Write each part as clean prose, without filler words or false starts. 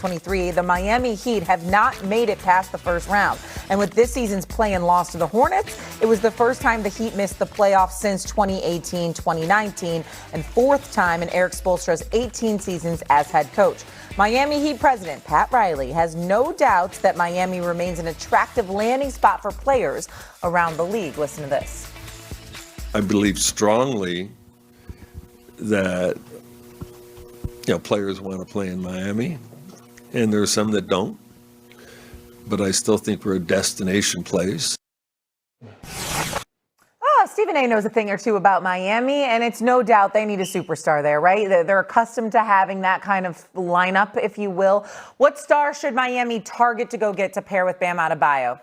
23, the Miami Heat have not made it past the first round. And with this season's play-in loss to the Hornets, it was the first time the Heat missed the playoffs since 2018-2019 and fourth time in Eric Spoelstra's 18 seasons as head coach. Miami Heat president Pat Riley has no doubts that Miami remains an attractive landing spot for players around the league. Listen to this. I believe strongly that players want to play in Miami. And there are some that don't, but I still think we're a destination place. Stephen A. knows a thing or two about Miami, and it's no doubt they need a superstar there, right? They're accustomed to having that kind of lineup, if you will. What star should Miami target to go get to pair with Bam Adebayo?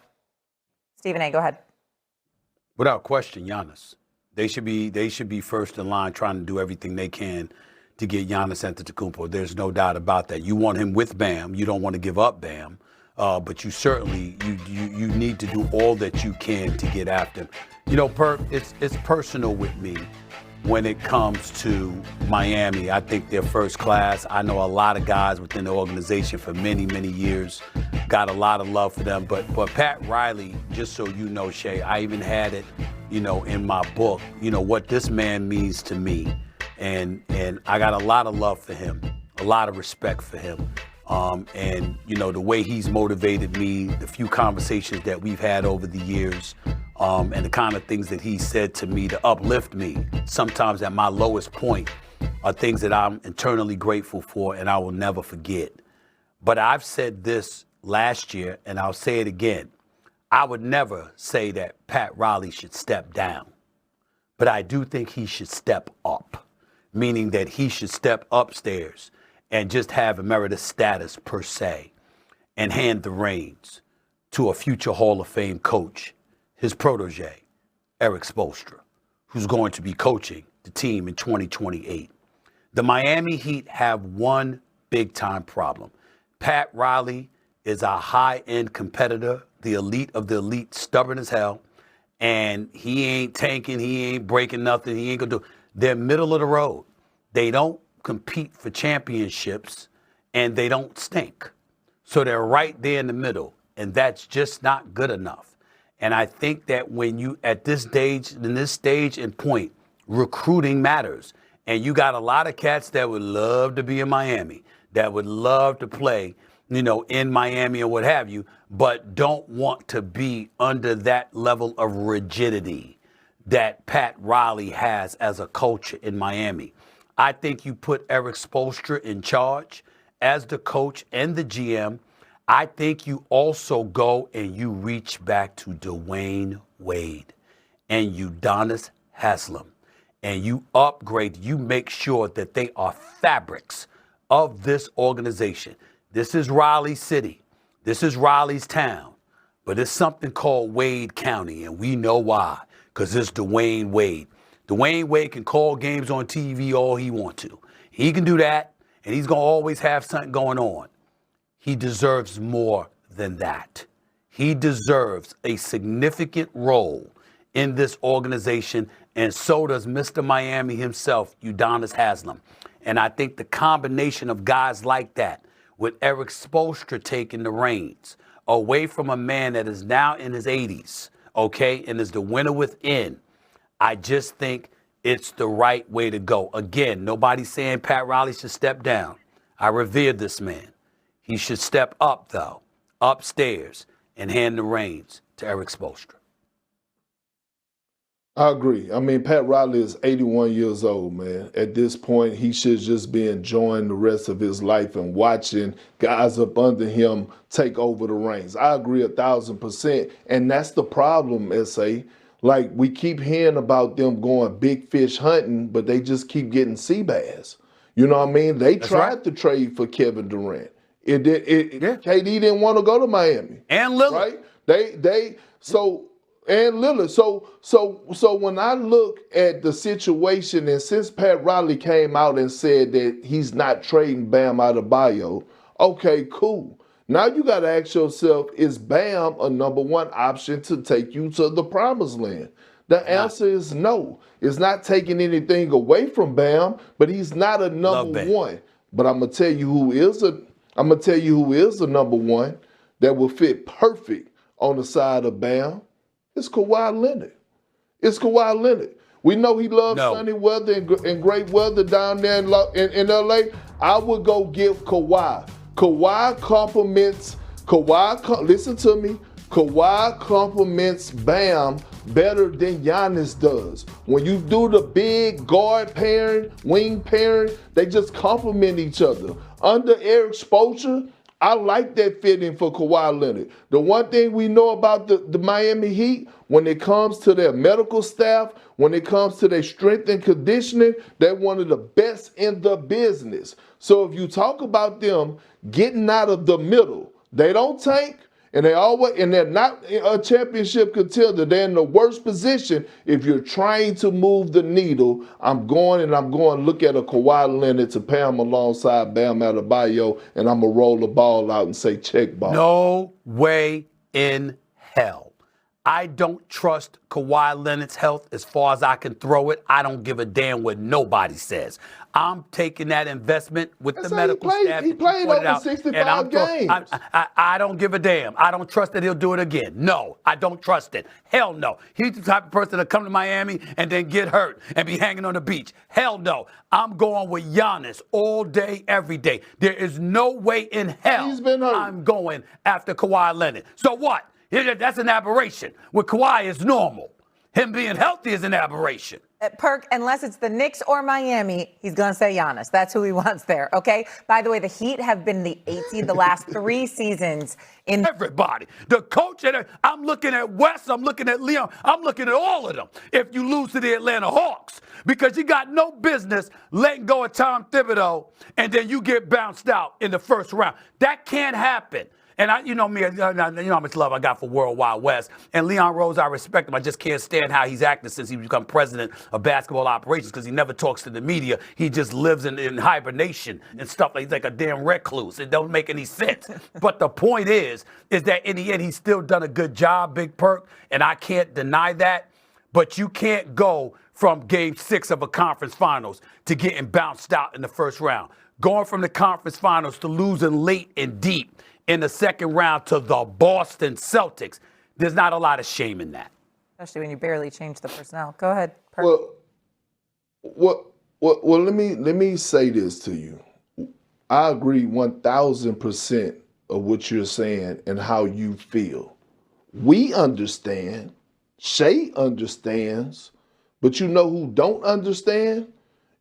Stephen A., go ahead. Without question, Giannis. They should be first in line trying to do everything they can to get Giannis Antetokounmpo. There's no doubt about that. You want him with Bam. You don't want to give up Bam. But you certainly, you need to do all that you can to get after him. Perk, it's personal with me when it comes to Miami. I think they're first class. I know a lot of guys within the organization for many, many years. Got a lot of love for them. But Pat Riley, just so you know, Shay, I even had it, in my book, what this man means to me. And I got a lot of love for him, a lot of respect for him. And the way he's motivated me, the few conversations that we've had over the years, and the kind of things that he said to me to uplift me, sometimes at my lowest point, are things that I'm internally grateful for and I will never forget. But I've said this last year, and I'll say it again. I would never say that Pat Riley should step down, but I do think he should step up. Meaning that he should step upstairs and just have emeritus status per se and hand the reins to a future Hall of Fame coach, his protege, Eric Spoelstra, who's going to be coaching the team in 2028. The Miami Heat have one big-time problem. Pat Riley is a high-end competitor, the elite of the elite, stubborn as hell, and he ain't tanking, he ain't breaking nothing, he ain't gonna do. They're middle of the road. They don't compete for championships, and they don't stink. So they're right there in the middle, and that's just not good enough. And I think that when you, at this stage and point, recruiting matters. And you got a lot of cats that would love to be in Miami, that would love to play, in Miami or what have you, but don't want to be under that level of rigidity that Pat Riley has as a culture in Miami. I think you put Eric Spoelstra in charge as the coach and the GM. I think you also go and you reach back to Dwayne Wade and Udonis Haslem, and you upgrade, you make sure that they are fabrics of this organization. This is Raleigh City. This is Raleigh's town. But it's something called Wade County, and we know why, because it's Dwayne Wade. Dwayne Wade can call games on TV all he wants to. He can do that, and he's going to always have something going on. He deserves more than that. He deserves a significant role in this organization, and so does Mr. Miami himself, Udonis Haslem. And I think the combination of guys like that, with Eric Spoelstra taking the reins, away from a man that is now in his 80s, okay, and is the winner within, I just think it's the right way to go. Again, nobody's saying Pat Riley should step down. I revere this man. He should step up, though, upstairs, and hand the reins to Eric Spoelstra. I agree. I mean, Pat Riley is 81 years old, man. At this point, he should just be enjoying the rest of his life and watching guys up under him take over the reins. I agree 1,000%. And that's the problem, S.A. Like, we keep hearing about them going big fish hunting, but they just keep getting sea bass. You know what I mean? They tried to trade for Kevin Durant. KD didn't want to go to Miami. And Lillard. Right? And Lillard. So when I look at the situation, and since Pat Riley came out and said that he's not trading Bam Adebayo, okay, cool. Now you got to ask yourself, is Bam a number one option to take you to the promised land? The answer is no. It's not taking anything away from Bam, but he's not a number one. But I'm going to tell you who is I'm going to tell you who is the number one that will fit perfect on the side of Bam. It's Kawhi Leonard. It's Kawhi Leonard. We know he loves sunny weather and great weather down there in LA. I would go give Kawhi. Listen to me. Kawhi compliments Bam better than Giannis does. When you do the big guard pairing, wing pairing, they just complement each other. Under Eric Spoelstra, I like that fitting for Kawhi Leonard. The one thing we know about the Miami Heat, when it comes to their medical staff, when it comes to their strength and conditioning, they're one of the best in the business. So if you talk about them getting out of the middle, they don't tank, and they're not a championship contender. They're in the worst position if you're trying to move the needle. I'm going to look at a Kawhi Leonard to pair him alongside Bam Adebayo, and I'm going to roll the ball out and say check ball. No way in hell. I don't trust Kawhi Leonard's health as far as I can throw it. I don't give a damn what nobody says. I'm taking that investment with the medical staff. He played over 65 games. I don't give a damn. I don't trust that he'll do it again. No, I don't trust it. Hell no. He's the type of person to come to Miami and then get hurt and be hanging on the beach. Hell no. I'm going with Giannis all day, every day. There is no way in hell He's been hurt. I'm going after Kawhi Leonard. So what? That's an aberration. With Kawhi, it's normal. Him being healthy is an aberration. Perk, unless it's the Knicks or Miami, he's going to say Giannis. That's who he wants there, okay? By the way, the Heat have been the 8th seed the last 3 seasons. Everybody. The coach, I'm looking at Wes, I'm looking at Leon, I'm looking at all of them if you lose to the Atlanta Hawks. Because you got no business letting go of Tom Thibodeau and then you get bounced out in the first round. That can't happen. And you know me, you know how much love I got for Worldwide West. And Leon Rose, I respect him. I just can't stand how he's acted since he become president of basketball operations because he never talks to the media. He just lives in hibernation and stuff. He's like a damn recluse. It don't make any sense. But the point is that in the end, he's still done a good job, Big Perk, and I can't deny that. But you can't go from Game 6 of a conference finals to getting bounced out in the first round. Going from the conference finals to losing late and deep in the second round to the Boston Celtics. There's not a lot of shame in that. Especially when you barely change the personnel. Go ahead, Perk. Well, let me say this to you. I agree 1,000% of what you're saying and how you feel. We understand. Shea understands. But you know who don't understand?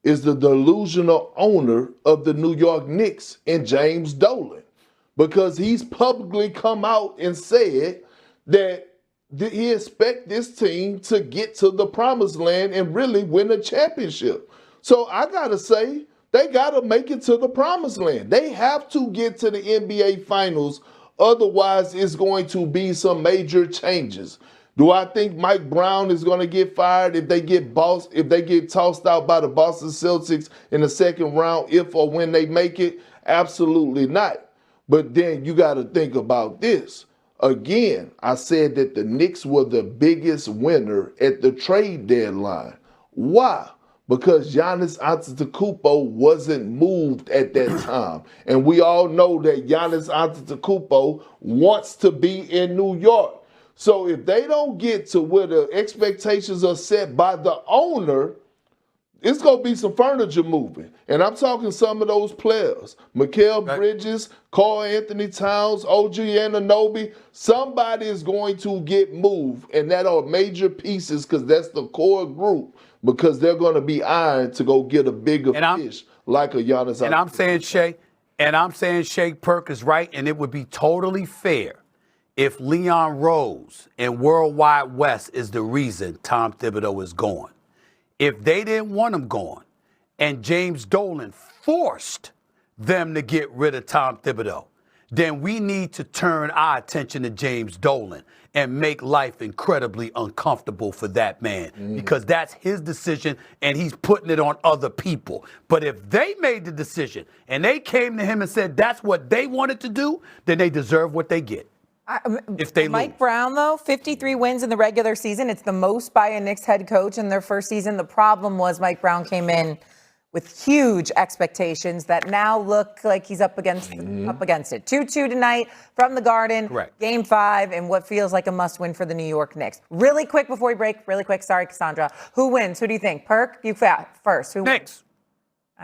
Is the delusional owner of the New York Knicks and James Dolan. Because he's publicly come out and said that he expects this team to get to the promised land and really win a championship. So I got to say, they got to make it to the promised land. They have to get to the NBA Finals. Otherwise, it's going to be some major changes. Do I think Mike Brown is going to get fired if they get tossed out by the Boston Celtics in the second round, if or when they make it? Absolutely not. But then you got to think about this. Again, I said that the Knicks were the biggest winner at the trade deadline. Why? Because Giannis Antetokounmpo wasn't moved at that time. And we all know that Giannis Antetokounmpo wants to be in New York. So if they don't get to where the expectations are set by the owner, it's going to be some furniture moving. And I'm talking some of those players. Mikal Bridges, Karl Anthony Towns, OG Anunoby. Somebody is going to get moved. And that are major pieces because that's the core group. Because they're going to be ironed to go get a bigger fish like a Giannis. And I'm saying Shea Perk is right. And it would be totally fair if Leon Rose and Worldwide West is the reason Tom Thibodeau is gone. If they didn't want him gone and James Dolan forced them to get rid of Tom Thibodeau, then we need to turn our attention to James Dolan and make life incredibly uncomfortable for that man because that's his decision and he's putting it on other people. But if they made the decision and they came to him and said that's what they wanted to do, then they deserve what they get. If they Mike lose. Brown, though, 53 wins in the regular season. It's the most by a Knicks head coach in their first season. The problem was Mike Brown came in with huge expectations that now look like he's up against it. 2-2 tonight from the Garden. Correct. Game 5 and what feels like a must-win for the New York Knicks. Really quick before we break, really quick. Sorry, Cassandra. Who wins? Who do you think? Perk, you first. Who wins? Knicks.